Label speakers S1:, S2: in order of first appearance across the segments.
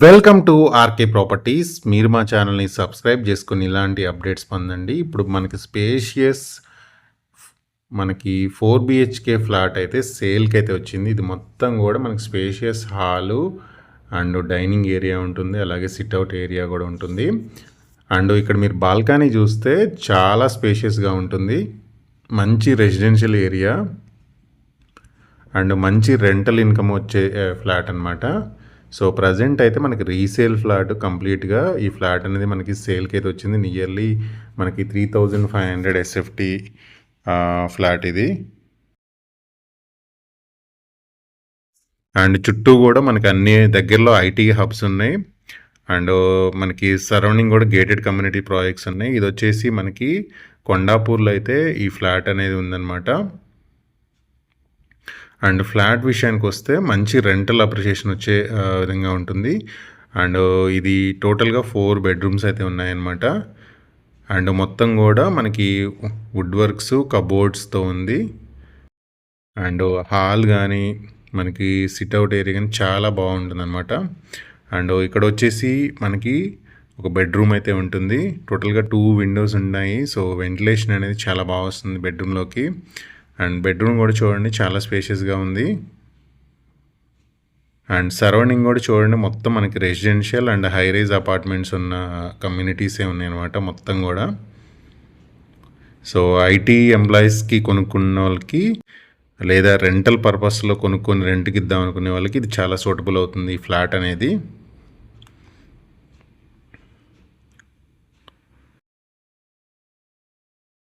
S1: Welcome to RK properties. మీరు మా ఛానల్ని సబ్స్క్రైబ్ చేసుకొని ఇలాంటి అప్డేట్స్ పొందండి. ఇప్పుడు మనకి స్పేషియస్ మనకి 4 BHK ఫ్లాట్ అయితే సేల్కి అయితే వచ్చింది. ఇది మొత్తం కూడా మనకి spacious hall and dining area ఉంటుంది, అలాగే సిట్అవుట్ ఏరియా కూడా ఉంటుంది. అండ్ ఇక్కడ మీరు బాల్కనీ చూస్తే చాలా స్పేషియస్గా ఉంటుంది. మంచి రెసిడెన్షియల్ ఏరియా అండ్ మంచి రెంటల్ ఇన్కమ్ వచ్చే ఫ్లాట్ అనమాట. సో ప్రజెంట్ అయితే మనకి రీసేల్ ఫ్లాట్ కంప్లీట్గా ఈ ఫ్లాట్ అనేది మనకి సేల్కి అయితే వచ్చింది. నియర్లీ మనకి 3500 SFT ఫ్లాట్ ఇది. అండ్ చుట్టూ కూడా మనకి అన్ని దగ్గరలో ఐటీ హబ్స్ ఉన్నాయి. అండ్ మనకి సరౌండింగ్ కూడా గేటెడ్ కమ్యూనిటీ ప్రాజెక్ట్స్ ఉన్నాయి. ఇది వచ్చేసి మనకి కొండాపూర్లో అయితే ఈ ఫ్లాట్ అనేది ఉందన్నమాట. అండ్ ఫ్లాట్ విషయానికి వస్తే మంచి రెంటల్ అప్రిషియేషన్ వచ్చే విధంగా ఉంటుంది. అండ్ ఇది టోటల్గా 4 బెడ్రూమ్స్ అయితే ఉన్నాయన్నమాట. అండ్ మొత్తం కూడా మనకి వుడ్ వర్క్స్ కబోర్డ్స్తో ఉంది. అండ్ హాల్ కానీ మనకి సిట్అవుట్ ఏరియా కానీ చాలా బాగుంటుంది అనమాట. అండ్ ఇక్కడ వచ్చేసి మనకి ఒక బెడ్రూమ్ అయితే ఉంటుంది. టోటల్గా 2 విండోస్ ఉన్నాయి. సో వెంటిలేషన్ అనేది చాలా బాగా వస్తుంది బెడ్రూమ్లోకి. అండ్ బెడ్రూమ్ కూడా చూడండి చాలా స్పేషియస్గా ఉంది. అండ్ సరౌండింగ్ కూడా చూడండి మొత్తం మనకి residential and high rise apartments ఉన్న కమ్యూనిటీసే ఉన్నాయి అనమాట మొత్తం కూడా. సో ఐటీ ఎంప్లాయీస్కి కొనుక్కున్న వాళ్ళకి లేదా రెంటల్ పర్పస్లో కొనుక్కొని రెంట్కి ఇద్దాం అనుకునే వాళ్ళకి ఇది చాలా సూటబుల్ అవుతుంది ఈ ఫ్లాట్ అనేది.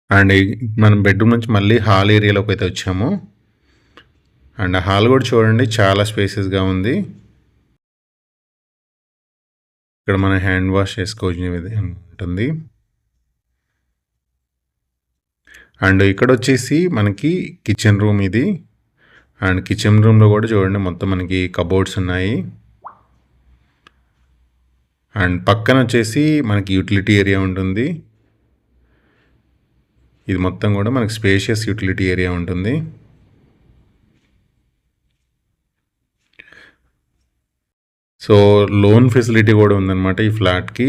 S1: అండ్ మనం బెడ్రూమ్ నుంచి మళ్ళీ హాల్ ఏరియాలోకి అయితే వచ్చాము. అండ్ హాల్ కూడా చూడండి చాలా స్పేసెస్గా ఉంది. ఇక్కడ మనం హ్యాండ్ వాష్ చేసుకోవచ్చు ఉంటుంది. అండ్ ఇక్కడ వచ్చేసి మనకి కిచెన్ రూమ్ ఇది. అండ్ కిచెన్ రూమ్లో కూడా చూడండి మొత్తం మనకి కబోర్డ్స్ ఉన్నాయి. అండ్ పక్కన వచ్చేసి మనకి యూటిలిటీ ఏరియా ఉంటుంది. ఇది మొత్తం కూడా మనకి స్పేషియస్ యూటిలిటీ ఏరియా ఉంటుంది. సో లోన్ ఫెసిలిటీ కూడా ఉందన్నమాట ఈ ఫ్లాట్కి.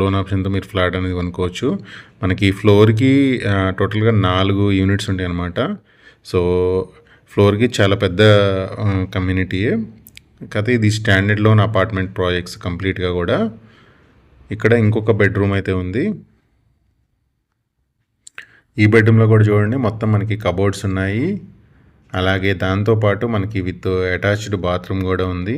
S1: లోన్ ఆప్షన్తో మీరు ఫ్లాట్ అనేది కొనుక్కోవచ్చు. మనకి ఫ్లోర్కి టోటల్గా 4 యూనిట్స్ ఉంటాయి అన్నమాట. సో ఫ్లోర్కి చాలా పెద్ద కమ్యూనిటీయే. కాకపోతే ఇది స్టాండర్డ్ లోన్ అపార్ట్మెంట్ ప్రాజెక్ట్స్ కంప్లీట్గా కూడా. ఇక్కడ ఇంకొక బెడ్రూమ్ అయితే ఉంది. ఈ బెడ్రూమ్లో కూడా చూడండి మొత్తం మనకి కబోర్డ్స్ ఉన్నాయి. అలాగే దాంతోపాటు మనకి విత్ అటాచ్డ్ బాత్రూమ్ కూడా ఉంది.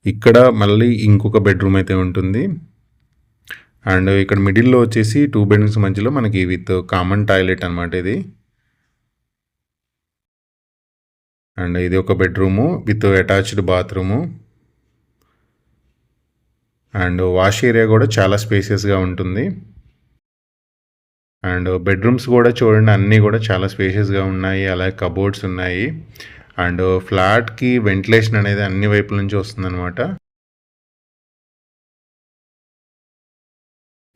S1: ఇక్కడ మళ్ళీ ఇంకొక బెడ్రూమ్ అయితే ఉంటుంది. అండ్ ఇక్కడ మిడిల్లో వచ్చేసి 2 బెడ్రూమ్స్ మధ్యలో మనకి విత్ కామన్ టాయిలెట్ అనమాట ఇది. అండ్ ఇది ఒక bedroom with attached bathroom. And wash area కూడా చాలా స్పేసియస్గా ఉంటుంది. అండ్ బెడ్రూమ్స్ కూడా చూడండి అన్నీ కూడా చాలా స్పేషియస్గా ఉన్నాయి. అలాగే కబోర్డ్స్ ఉన్నాయి. అండ్ ఫ్లాట్కి వెంటిలేషన్ అనేది అన్ని వైపుల నుంచి వస్తుందన్నమాట.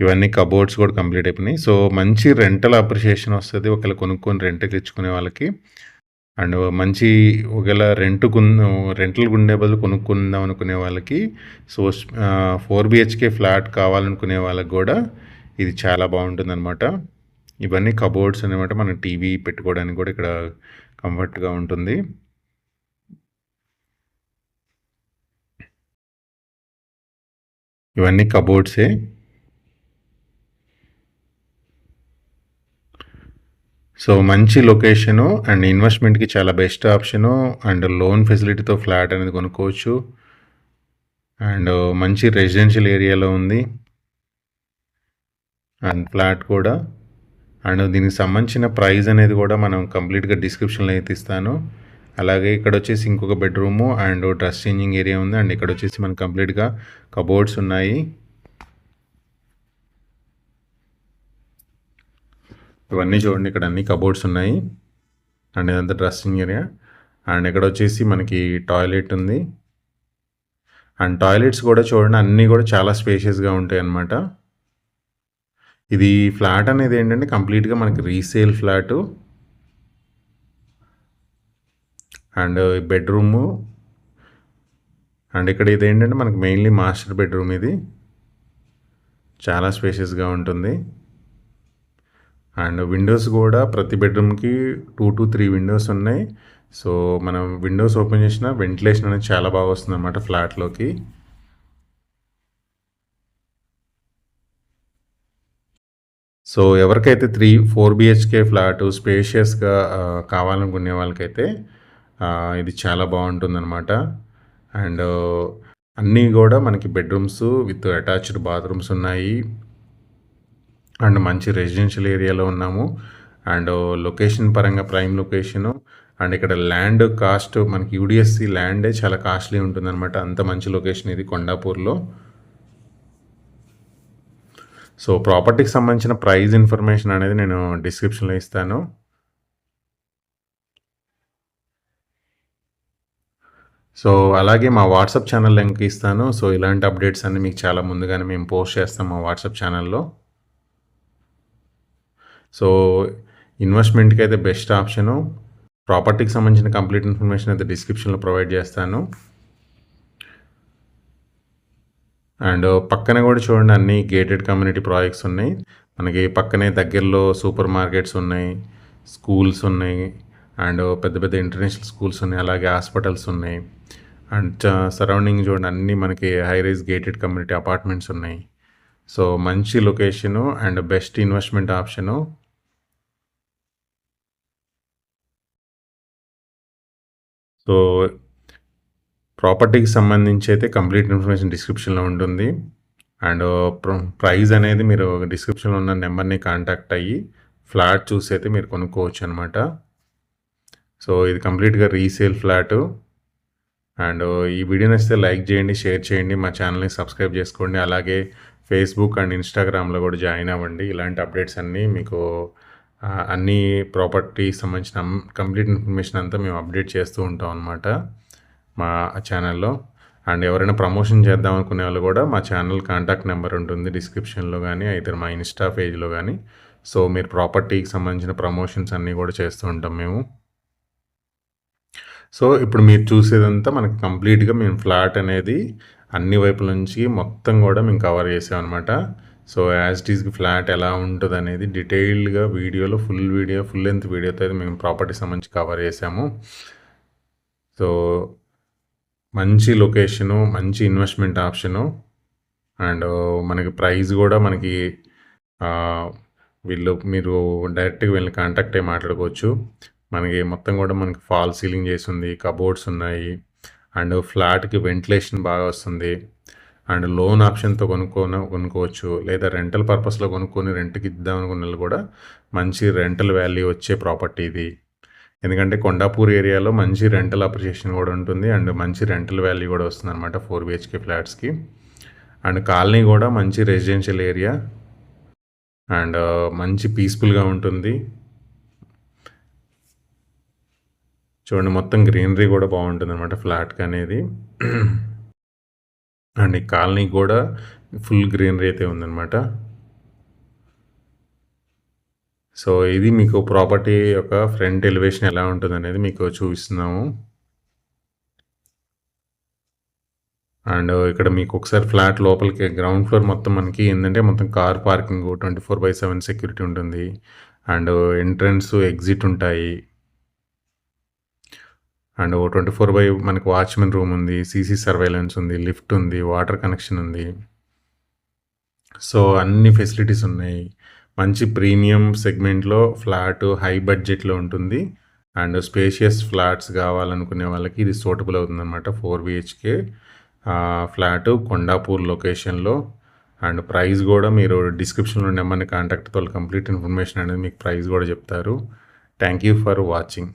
S1: ఇవన్నీ కబోర్డ్స్ కూడా కంప్లీట్ అయిపోయినాయి. సో మంచి రెంటల్ అప్రిషియేషన్ వస్తుంది ఒకవేళ కొనుక్కొని రెంట్కి ఇచ్చుకునే వాళ్ళకి. అండ్ మంచి ఒకవేళ రెంటల్ ఉండే బదులు కొనుక్కుందాం అనుకునే వాళ్ళకి. సో 4 BHK ఫ్లాట్ కావాలనుకునే వాళ్ళకి కూడా ఇది చాలా బాగుంటుంది అనమాట. ఇవన్నీ కబోర్డ్స్ అనమాట. మన టీవీ పెట్టుకోవడానికి కూడా ఇక్కడ కంఫర్ట్గా ఉంటుంది. ఇవన్నీ కబోర్డ్సే. సో మంచి లొకేషను అండ్ ఇన్వెస్ట్మెంట్కి చాలా బెస్ట్ ఆప్షను. అండ్ లోన్ ఫెసిలిటీతో ఫ్లాట్ అనేది కొనుక్కోవచ్చు. అండ్ మంచి రెసిడెన్షియల్ ఏరియాలో ఉంది అండ్ ఫ్లాట్ కూడా. అండ్ దీనికి సంబంధించిన ప్రైస్ అనేది కూడా మనం కంప్లీట్గా డిస్క్రిప్షన్లో అయితే ఇస్తాను. అలాగే ఇక్కడ వచ్చేసి ఇంకొక bedroom and dress changing area ఉంది. అండ్ ఇక్కడ వచ్చేసి మనకు కంప్లీట్గా కబోర్డ్స్ ఉన్నాయి. ఇవన్నీ చూడండి ఇక్కడ అన్ని కబోర్డ్స్ ఉన్నాయి. అండ్ ఇదంతా డ్రెస్సింగ్ ఏరియా. అండ్ ఇక్కడ వచ్చేసి మనకి టాయిలెట్ ఉంది. అండ్ టాయిలెట్స్ కూడా చూడండి అన్నీ కూడా చాలా స్పేషియస్గా ఉంటాయి అన్నమాట. ఇది ఫ్లాట్ అనేది ఏంటంటే కంప్లీట్‌గా మనకి resale flat. And bedroom. And ఇక్కడ ఇదేంటంటే మనకి మెయిన్‌లీ మాస్టర్ బెడ్‌రూమ్ ఇది. చాలా స్పేషియస్‌గా ఉంటుంది. అండ్ విండోస్ కూడా ప్రతి బెడ్‌రూమ్‌కి 2-3 విండోస్ ఉన్నాయి. సో, మనం విండోస్ ఓపెన్ చేసినా వెంటిలేషన్ అనేది చాలా బాగా వస్తుందన్నమాట ఫ్లాట్‌లోకి. సో, ఎవరికైతే 4 బీహెచ్‌కే ఫ్లాటు స్పేషియస్‌గా కావాలనుకునే వాళ్ళకైతే ఇది చాలా బాగుంటుందన్నమాట. అండ్ అన్నీ కూడా మనకి బెడ్‌రూమ్స్ విత్ అటాచ్డ్ బాత్రూమ్స్ ఉన్నాయి. అండ్ మంచి రెసిడెన్షియల్ ఏరియాలో ఉన్నాము. అండ్ లొకేషన్ పరంగా ప్రైమ్ లొకేషను. అండ్ ఇక్కడ ల్యాండ్ కాస్ట్ మనకి యూడిఎస్సి ల్యాండే చాలా కాస్ట్లీ ఉంటుందన్నమాట. అంత మంచి లొకేషన్ ఇది కొండాపూర్లో. సో, ప్రాపర్టీకి సంబంధించిన ప్రైస్ ఇన్ఫర్మేషన్ అనేది నేను డిస్క్రిప్షన్‌లో ఇస్తాను. సో, అలాగే మా వాట్సాప్ ఛానల్ లింక్ ఇస్తాను. సో, ఇలాంటి అప్డేట్స్ అన్నీ మీకు చాలా ముందుగానే మేము పోస్ట్ చేస్తాం మా వాట్సాప్ ఛానల్‌లో. సో, ఇన్వెస్ట్‌మెంట్‌కి అయితే బెస్ట్ ఆప్షను. ప్రాపర్టీకి సంబంధించిన కంప్లీట్ ఇన్ఫర్మేషన్ అయితే డిస్క్రిప్షన్‌లో ప్రొవైడ్ చేస్తాను. అండ్ పక్కన కూడా చూడండి అన్ని గేటెడ్ కమ్యూనిటీ ప్రాజెక్ట్స్ ఉన్నాయి. మనకి పక్కనే దగ్గరలో సూపర్ మార్కెట్స్ ఉన్నాయి, స్కూల్స్ ఉన్నాయి, అండ్ పెద్ద పెద్ద ఇంటర్నేషనల్ స్కూల్స్ ఉన్నాయి, అలాగే హాస్పిటల్స్ ఉన్నాయి. అండ్ సరౌండింగ్ చూడండి అన్నీ మనకి high rise gated community apartments ఉన్నాయి. సో, మంచి location and best investment option. So, ప్రాపర్టీకి సంబంధించి అయితే కంప్లీట్ ఇన్ఫర్మేషన్ డిస్క్రిప్షన్‌లో ఉంటుంది. అండ్ ప్రైస్ అనేది మీరు డిస్క్రిప్షన్‌లో ఉన్న నెంబర్‌ని కాంటాక్ట్ అయ్యి ఫ్లాట్ చూసి అయితే మీరు కొనుక్కోవచ్చు అనమాట. సో, ఇది కంప్లీట్‌గా రీసేల్ ఫ్లాటు. అండ్ ఈ వీడియో నచ్చితే లైక్ చేయండి, షేర్ చేయండి, మా ఛానల్‌ని సబ్స్క్రైబ్ చేసుకోండి. అలాగే ఫేస్‌బుక్ అండ్ ఇన్‌స్టాగ్రామ్‌లో కూడా జాయిన్ అవ్వండి. ఇలాంటి అప్డేట్స్ అన్నీ మీకు అన్నీ ప్రాపర్టీకి సంబంధించిన కంప్లీట్ ఇన్ఫర్మేషన్ అంతా మేము అప్డేట్ చేస్తూ ఉంటాం అనమాట మా ఛానల్లో. అండ్ ఎవరైనా ప్రమోషన్ చేద్దాం అనుకునే వాళ్ళు కూడా మా ఛానల్ కాంటాక్ట్ నెంబర్ ఉంటుంది డిస్క్రిప్షన్లో కానీ అయితే మా ఇన్స్టా పేజ్లో కానీ. సో, మీరు ప్రాపర్టీకి సంబంధించిన ప్రమోషన్స్ అన్నీ కూడా చేస్తూ ఉంటాం మేము. సో, ఇప్పుడు మీరు చూసేదంతా మనకి కంప్లీట్‌గా మేము ఫ్లాట్ అనేది అన్ని వైపుల నుంచి మొత్తం కూడా మేము కవర్ చేసామన్నమాట. సో, యాజ్ ఇట్ ఈస్‌గా ఫ్లాట్ ఎలా ఉంటుందనేది డీటెయిల్డ్‌గా వీడియోలో ఫుల్ లెంత్ వీడియోతో అయితే మేము ప్రాపర్టీకి సంబంధించి కవర్ చేసాము. సో, మంచి లొకేషను, మంచి ఇన్వెస్ట్మెంట్ ఆప్షను. అండ్ మనకి ప్రైస్ కూడా మనకి మీరు డైరెక్ట్‌గా వీళ్ళని కాంటాక్ట్ అయ్యి మాట్లాడుకోవచ్చు. మనకి మొత్తం కూడా మనకి ఫాల్ సీలింగ్ చేసి ఉంది, కబోర్డ్స్ ఉన్నాయి, అండ్ ఫ్లాట్‌కి వెంటిలేషన్ బాగా వస్తుంది. అండ్ లోన్ ఆప్షన్‌తో కొనుక్కోవచ్చు, లేదా రెంటల్ పర్పస్‌లో కొనుక్కొని రెంట్‌కి ఇద్దాం అనుకున్న కూడా మంచి రెంటల్ వాల్యూ వచ్చే ప్రాపర్టీ ఇది. ఎందుకంటే కొండాపూర్ ఏరియాలో మంచి రెంటల్ అప్రిషియేషన్ కూడా ఉంటుంది అండ్ మంచి రెంటల్ వాల్యూ కూడా వస్తుందన్నమాట 4 బీహెచ్కే ఫ్లాట్స్‌కి. అండ్ కాలనీ కూడా మంచి రెసిడెన్షియల్ ఏరియా అండ్ మంచి పీస్ఫుల్‌గా ఉంటుంది. చూడండి మొత్తం గ్రీనరీ కూడా బాగుంటుందన్నమాట ఫ్లాట్‌కి అనేది. అండ్ ఈ కాలనీ కూడా ఫుల్ గ్రీనరీ అయితే ఉందన్నమాట. సో, ఇది మీకు ప్రాపర్టీ యొక్క ఫ్రంట్ ఎలివేషన్ ఎలా ఉంటుందనేది మీకు చూపిస్తున్నాము. అండ్ ఇక్కడ మీకు ఒకసారి ఫ్లాట్ లోపలికి గ్రౌండ్ ఫ్లోర్ మొత్తం మనకి ఏంటంటే మొత్తం కార్ పార్కింగ్ 24/7 సెక్యూరిటీ ఉంటుంది. అండ్ ఎంట్రన్స్, ఎగ్జిట్ ఉంటాయి. అండ్ 24 మనకి వాచ్మెన్ రూమ్ ఉంది, సీసీ సర్వేలెన్స్ ఉంది, లిఫ్ట్ ఉంది, వాటర్ కనెక్షన్ ఉంది. సో, అన్ని ఫెసిలిటీస్ ఉన్నాయి. మంచి ప్రీమియం సెగ్మెంట్లో ఫ్లాట్ హై బడ్జెట్లో ఉంటుంది. అండ్ స్పేషియస్ ఫ్లాట్స్ కావాలనుకునే వాళ్ళకి ఇది సూటబుల్ అవుతుందన్నమాట. 4 బీహెచ్కే ఫ్లాటు కొండాపూర్ లొకేషన్లో. అండ్ ప్రైస్ కూడా మీరు డిస్క్రిప్షన్లో నెంబర్ని కాంటాక్ట్ కంప్లీట్ ఇన్ఫర్మేషన్ అనేది మీకు ప్రైస్ కూడా చెప్తారు. Thank you for watching.